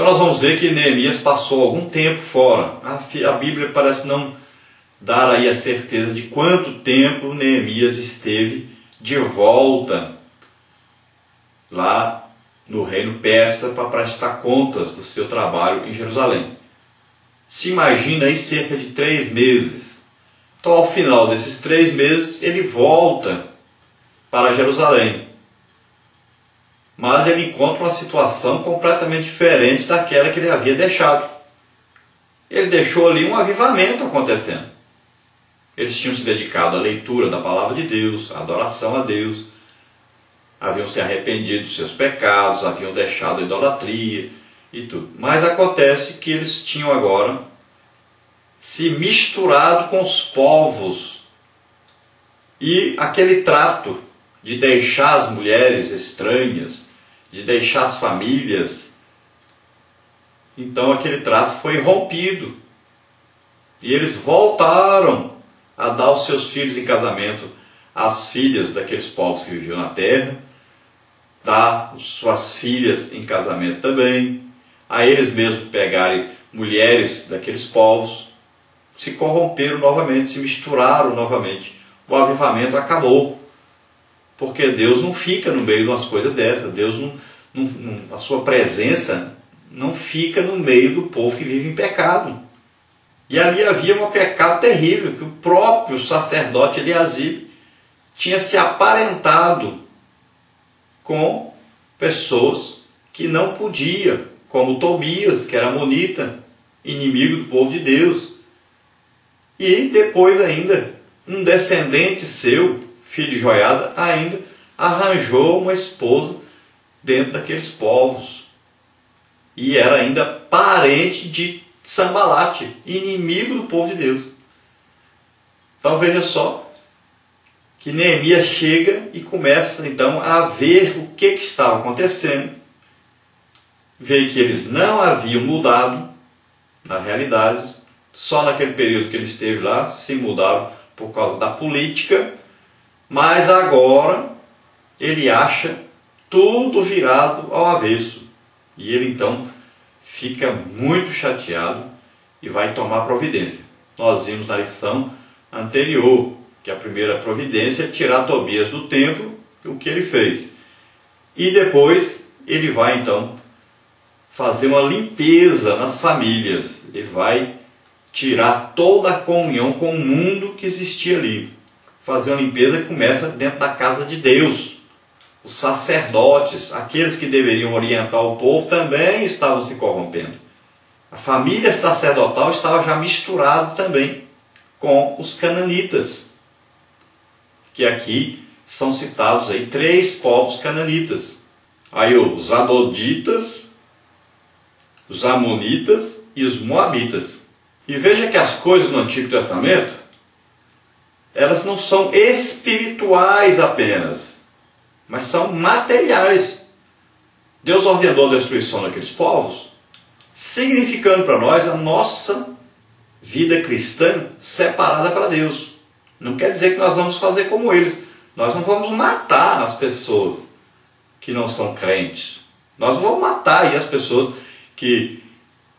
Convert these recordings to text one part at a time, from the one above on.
Então nós vamos ver que Neemias passou algum tempo fora. A Bíblia parece não dar aí a certeza de quanto tempo Neemias esteve de volta lá no reino persa para prestar contas do seu trabalho em Jerusalém. Se imagina aí cerca de 3 meses. Então ao final desses 3 meses ele volta para Jerusalém. Mas ele encontra uma situação completamente diferente daquela que ele havia deixado. Ele deixou ali um avivamento acontecendo. Eles tinham se dedicado à leitura da palavra de Deus, à adoração a Deus, haviam se arrependido dos seus pecados, haviam deixado a idolatria e tudo. Mas acontece que eles tinham agora se misturado com os povos. E aquele trato de deixar as mulheres estranhas, de deixar as famílias, então aquele trato foi rompido. E eles voltaram a dar os seus filhos em casamento às filhas daqueles povos que viviam na terra, dar suas filhas em casamento também, a eles mesmos pegarem mulheres daqueles povos, se corromperam novamente, se misturaram novamente. O avivamento acabou. Porque Deus não fica no meio de umas coisas dessas. Deus a sua presença não fica no meio do povo que vive em pecado. E ali havia um pecado terrível, que o próprio sacerdote Eliasib tinha se aparentado com pessoas que não podia, como Tobias, que era amonita, inimigo do povo de Deus. E depois ainda, um descendente seu, filho de Joiada, ainda arranjou uma esposa dentro daqueles povos. E era ainda parente de Sambalate, inimigo do povo de Deus. Então veja só que Neemias chega e começa então a ver o que estava acontecendo. Vê que eles não haviam mudado na realidade, só naquele período que ele esteve lá se mudaram por causa da política. Mas agora ele acha tudo virado ao avesso. E ele então fica muito chateado e vai tomar providência. Nós vimos na lição anterior que a primeira providência é tirar Tobias do templo, o que ele fez. E depois ele vai então fazer uma limpeza nas famílias. Ele vai tirar toda a comunhão com o mundo que existia ali. Fazer uma limpeza que começa dentro da casa de Deus. Os sacerdotes, aqueles que deveriam orientar o povo, também estavam se corrompendo. A família sacerdotal estava já misturada também com os cananitas, que aqui são citados aí 3 povos cananitas. Aí os adoditas, os amonitas e os moabitas. E veja que as coisas no Antigo Testamento, elas não são espirituais apenas, mas são materiais. Deus ordenou a destruição daqueles povos, significando para nós a nossa vida cristã separada para Deus. Não quer dizer que nós vamos fazer como eles. Nós não vamos matar as pessoas que não são crentes. Nós não vamos matar aí as pessoas que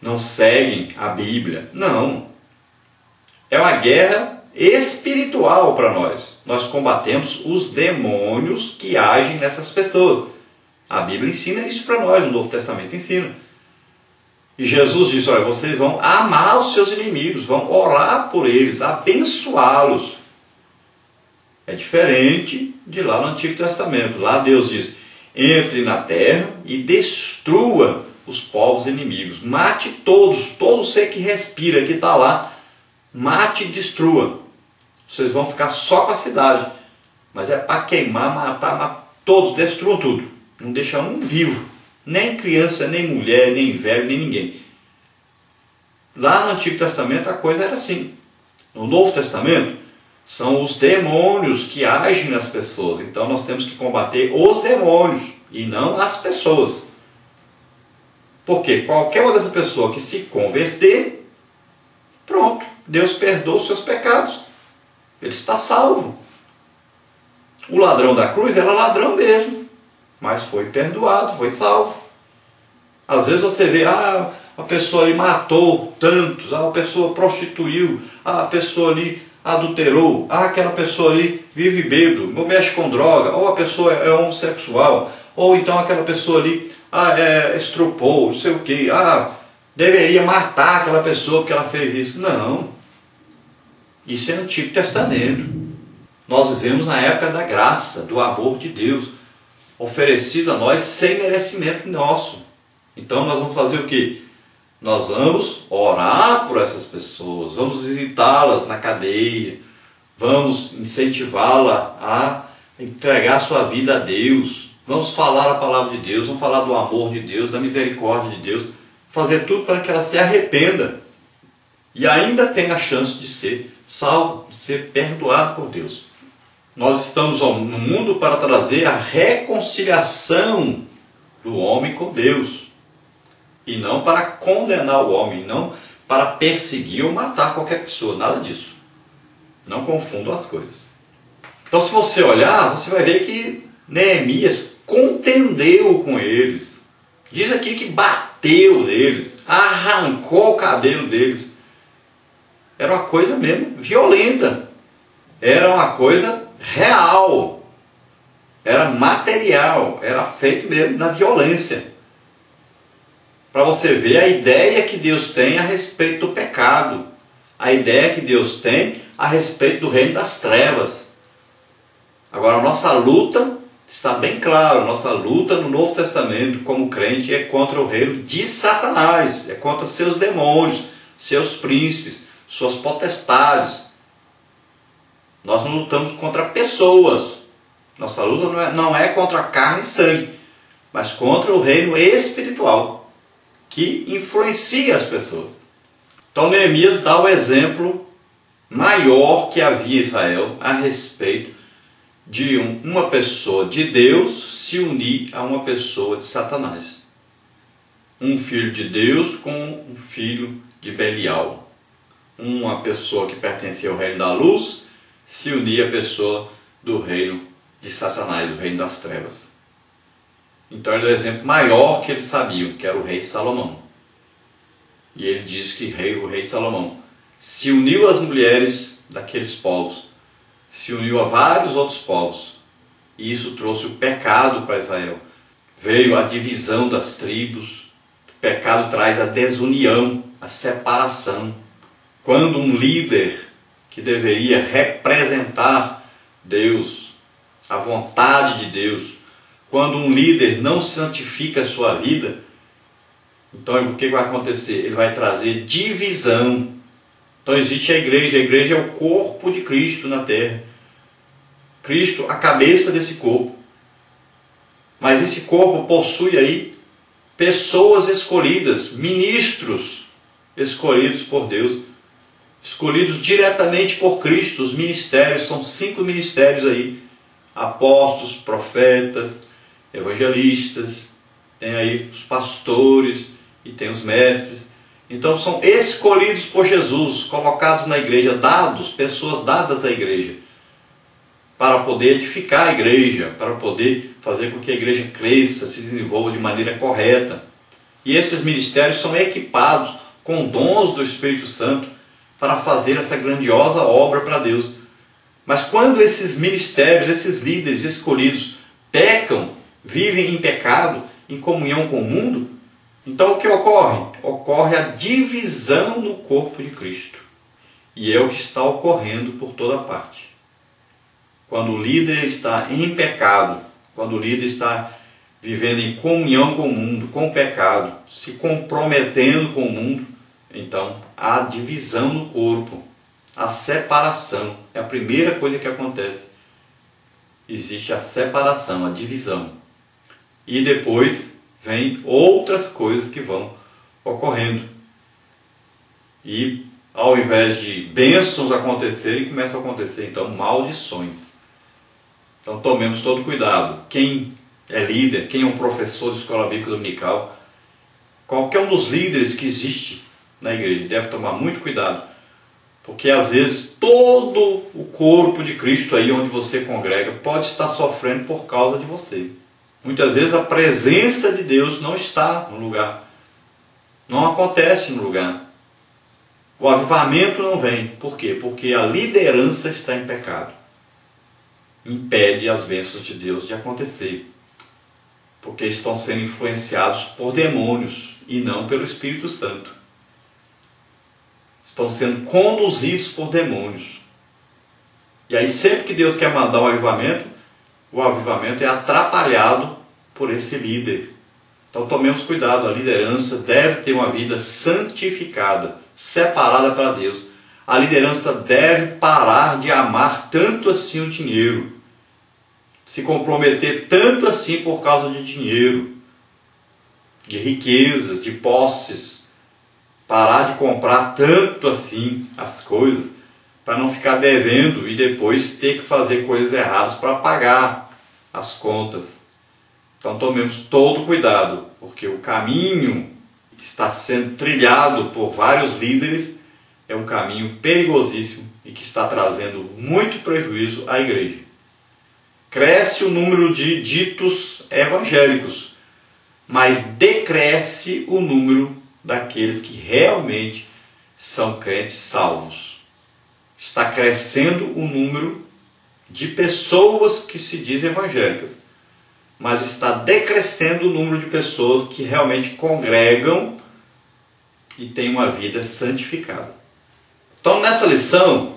não seguem a Bíblia. Não. É uma guerra espiritual para nós. Nós combatemos os demônios que agem nessas pessoas. A Bíblia ensina isso para nós, o Novo Testamento ensina. E Jesus disse, olha, vocês vão amar os seus inimigos, vão orar por eles, abençoá-los. É diferente de lá no Antigo Testamento. Lá Deus diz, entre na terra e destrua os povos inimigos. Mate todos, todo ser que respira, que está lá, mate e destrua. Vocês vão ficar só com a cidade. Mas é para queimar, matar, todos, destruam tudo. Não deixa um vivo. Nem criança, nem mulher, nem velho, nem ninguém. Lá no Antigo Testamento a coisa era assim. No Novo Testamento são os demônios que agem nas pessoas. Então nós temos que combater os demônios e não as pessoas. Porque qualquer uma dessa pessoa que se converter, pronto, Deus perdoa os seus pecados. Ele está salvo. O ladrão da cruz era ladrão mesmo, mas foi perdoado, foi salvo. Às vezes você vê, a pessoa ali matou tantos, a pessoa prostituiu, a pessoa ali adulterou, aquela pessoa ali vive bêbado, ou mexe com droga, ou a pessoa é homossexual, ou então aquela pessoa ali estrupou, não sei o que, deveria matar aquela pessoa porque ela fez isso. Não, isso é Antigo Testamento. Nós vivemos na época da graça, do amor de Deus, oferecido a nós sem merecimento nosso. Então nós vamos fazer o quê? Nós vamos orar por essas pessoas, vamos visitá-las na cadeia, vamos incentivá-la a entregar sua vida a Deus, vamos falar a palavra de Deus, vamos falar do amor de Deus, da misericórdia de Deus, fazer tudo para que ela se arrependa e ainda tenha a chance de ser salvo, de ser perdoado por Deus. Nós estamos no mundo para trazer a reconciliação do homem com Deus. E não para condenar o homem, não para perseguir ou matar qualquer pessoa, nada disso. Não confundam as coisas. Então, se você olhar, você vai ver que Neemias contendeu com eles. Diz aqui que bateu neles, arrancou o cabelo deles. Era uma coisa mesmo violenta. Era uma coisa real. Era material. Era feito mesmo na violência. Para você ver a ideia que Deus tem a respeito do pecado. A ideia que Deus tem a respeito do reino das trevas. Agora, a nossa luta está bem clara. A nossa luta no Novo Testamento, como crente, é contra o reino de Satanás. É contra seus demônios, seus príncipes, suas potestades. Nós não lutamos contra pessoas. Nossa luta não é contra carne e sangue, mas contra o reino espiritual, que influencia as pessoas. Então Neemias dá o exemplo maior que havia em Israel a respeito de uma pessoa de Deus se unir a uma pessoa de Satanás. Um filho de Deus com um filho de Belial. Uma pessoa que pertencia ao reino da luz se unir à pessoa do reino de Satanás, do reino das trevas. Então ele é o exemplo maior que eles sabiam, que era o rei Salomão. E ele diz que o rei Salomão se uniu às mulheres daqueles povos, se uniu a vários outros povos, e isso trouxe o pecado para Israel. Veio a divisão das tribos, o pecado traz a desunião, a separação. Quando um líder que deveria representar Deus, a vontade de Deus, quando um líder não santifica a sua vida, então o que vai acontecer? Ele vai trazer divisão. Então existe a igreja é o corpo de Cristo na terra. Cristo, a cabeça desse corpo. Mas esse corpo possui aí pessoas escolhidas, ministros escolhidos por Deus, escolhidos diretamente por Cristo. Os ministérios, são 5 ministérios aí: apóstolos, profetas, evangelistas, tem aí os pastores e tem os mestres. Então são escolhidos por Jesus, colocados na igreja, pessoas dadas à igreja, para poder edificar a igreja, para poder fazer com que a igreja cresça, se desenvolva de maneira correta. E esses ministérios são equipados com dons do Espírito Santo para fazer essa grandiosa obra para Deus. Mas quando esses ministérios, esses líderes escolhidos pecam, vivem em pecado, em comunhão com o mundo, então o que ocorre? Ocorre a divisão no corpo de Cristo. E é o que está ocorrendo por toda parte. Quando o líder está em pecado, quando o líder está vivendo em comunhão com o mundo, com o pecado, se comprometendo com o mundo, então há divisão no corpo, a separação. É a primeira coisa que acontece. Existe a separação, a divisão. E depois vem outras coisas que vão ocorrendo. E ao invés de bênçãos acontecerem, começam a acontecer então maldições. Então tomemos todo cuidado. Quem é líder, quem é um professor de escola bíblica dominical, qualquer um dos líderes que existe na igreja, deve tomar muito cuidado. Porque às vezes todo o corpo de Cristo aí onde você congrega pode estar sofrendo por causa de você. Muitas vezes a presença de Deus não está no lugar, não acontece no lugar. O avivamento não vem. Por quê? Porque a liderança está em pecado. Impede as bênçãos de Deus de acontecer. Porque estão sendo influenciados por demônios e não pelo Espírito Santo. Estão sendo conduzidos por demônios. E aí sempre que Deus quer mandar o avivamento é atrapalhado por esse líder. Então tomemos cuidado, a liderança deve ter uma vida santificada, separada para Deus. A liderança deve parar de amar tanto assim o dinheiro, se comprometer tanto assim por causa de dinheiro, de riquezas, de posses, parar de comprar tanto assim as coisas, para não ficar devendo e depois ter que fazer coisas erradas para pagar as contas. Então tomemos todo cuidado, porque o caminho que está sendo trilhado por vários líderes é um caminho perigosíssimo e que está trazendo muito prejuízo à igreja. Cresce o número de ditos evangélicos, mas decresce o número daqueles que realmente são crentes salvos. Está crescendo o número de pessoas que se dizem evangélicas, mas está decrescendo o número de pessoas que realmente congregam e têm uma vida santificada. Então, nessa lição,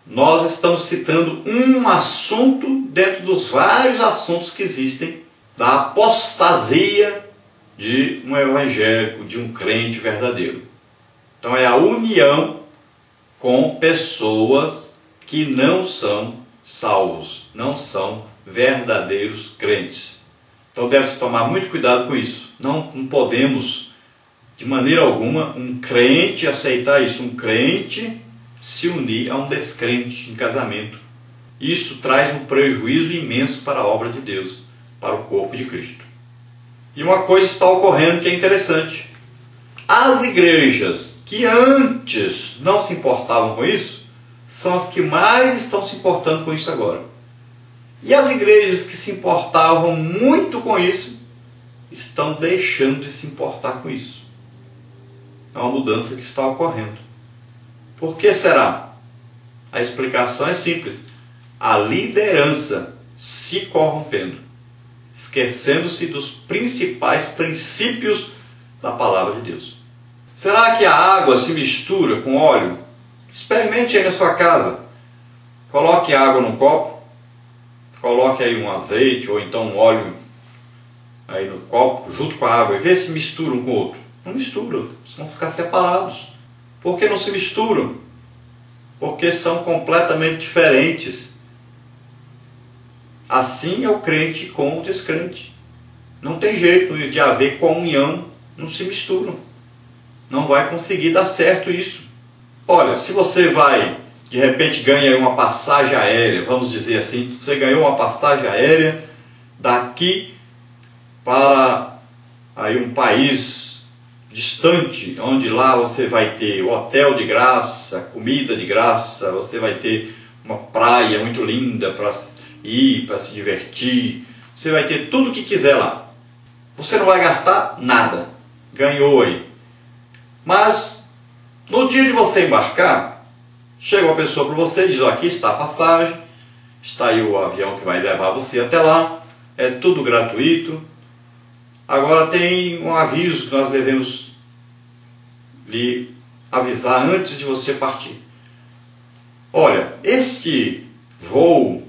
nós estamos citando um assunto dentro dos vários assuntos que existem da apostasia de um evangélico, de um crente verdadeiro. Então, é a união com pessoas que não são salvos, não são verdadeiros crentes. Então deve-se tomar muito cuidado com isso. Não podemos, de maneira alguma, um crente aceitar isso, um crente se unir a um descrente em casamento. Isso traz um prejuízo imenso para a obra de Deus, para o corpo de Cristo. E uma coisa está ocorrendo que é interessante. As igrejas que antes não se importavam com isso, são as que mais estão se importando com isso agora. E as igrejas que se importavam muito com isso, estão deixando de se importar com isso. É uma mudança que está ocorrendo. Por que será? A explicação é simples. A liderança se corrompendo, esquecendo-se dos principais princípios da palavra de Deus. Será que a água se mistura com óleo? Experimente aí na sua casa. Coloque água num copo, coloque aí um azeite ou então um óleo aí no copo, junto com a água, e vê se mistura um com o outro. Não mistura, vão ficar separados. Por que não se misturam? Porque são completamente diferentes. Assim é o crente com o descrente. Não tem jeito de haver comunhão, não se misturam. Não vai conseguir dar certo isso. Olha, se você vai, de repente ganha uma passagem aérea, vamos dizer assim, você ganhou uma passagem aérea daqui para aí um país distante, onde lá você vai ter hotel de graça, comida de graça, você vai ter uma praia muito linda para ir, para se divertir, você vai ter tudo o que quiser lá. Você não vai gastar nada, ganhou aí. Mas no dia de você embarcar, chega uma pessoa para você e diz: aqui está a passagem, está aí o avião que vai levar você até lá, é tudo gratuito. Agora tem um aviso que nós devemos lhe avisar antes de você partir. Olha, este voo,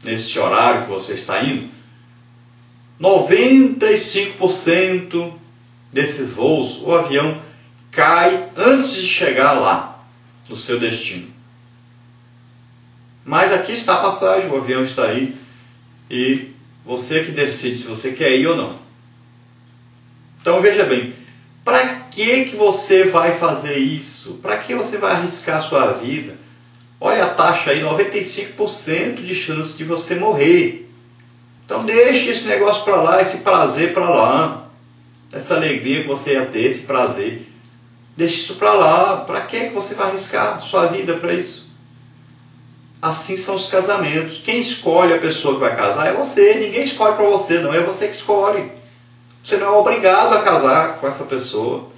nesse horário que você está indo, 95% desses voos, o avião cai antes de chegar lá, no seu destino. Mas aqui está a passagem, o avião está aí, e você que decide se você quer ir ou não. Então veja bem, para que você vai fazer isso? Para que você vai arriscar a sua vida? Olha a taxa aí, 95% de chance de você morrer. Então deixe esse negócio para lá, esse prazer para lá, essa alegria que você ia ter, esse prazer. Deixe isso para lá. Para que você vai arriscar sua vida para isso? Assim são os casamentos. Quem escolhe a pessoa que vai casar é você. Ninguém escolhe para você, não. É você que escolhe. Você não é obrigado a casar com essa pessoa.